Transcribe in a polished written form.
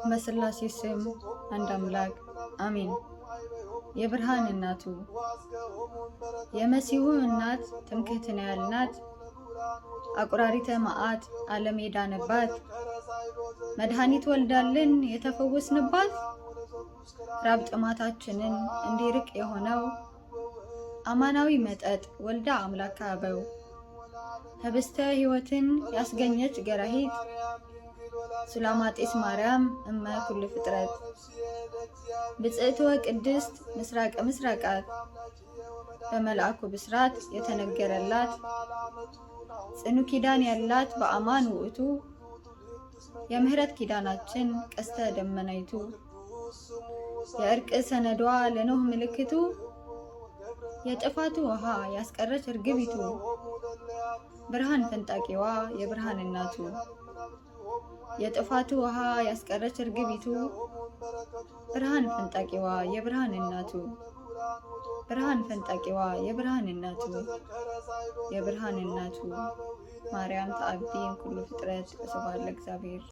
በሥላሴ ስም አንድ አምላክ አሜን። የብርሃን እናቱ የመሲሁ እናት ትምክህትን ያልናት አቁራሪተ መዓት ዓለም የዳነባት መድኃኒት ወልዳልን የተፈወስንባት ራብ ጥማታችንን እንዲርቅ የሆነው አማናዊ መጠጥ ወልዳ አምላክ አበው ህብስተ ሕይወትን ያስገኘች ገራሂት ሱላማጤስ ማርያም እመ ኩሉ ፍጥረት ብጽዕት ወቅድስት ምስራቀ ምስራቃት በመልአኩ ብስራት የተነገረላት ጽኑ ኪዳን ያላት በአማን ውእቱ የምህረት ኪዳናችን ቀስተ ደመናይቱ የእርቅ ሰነዷ ለኖህ ምልክቱ የጥፋቱ ውሃ ያስቀረች እርግቢቱ ብርሃን ፈንጣቂዋ የብርሃን እናቱ የጥፋቱ ውሃ ያስቀረች እርግቢቱ ብርሃን ፈንጣቂዋ የብርሃን እናቱ ብርሃን ፈንጣቂዋ የብርሃን እናቱ የብርሃን እናቱ ማርያም ተአቢ እምኩሉ ፍጥረት። ወስብሐት ለእግዚአብሔር።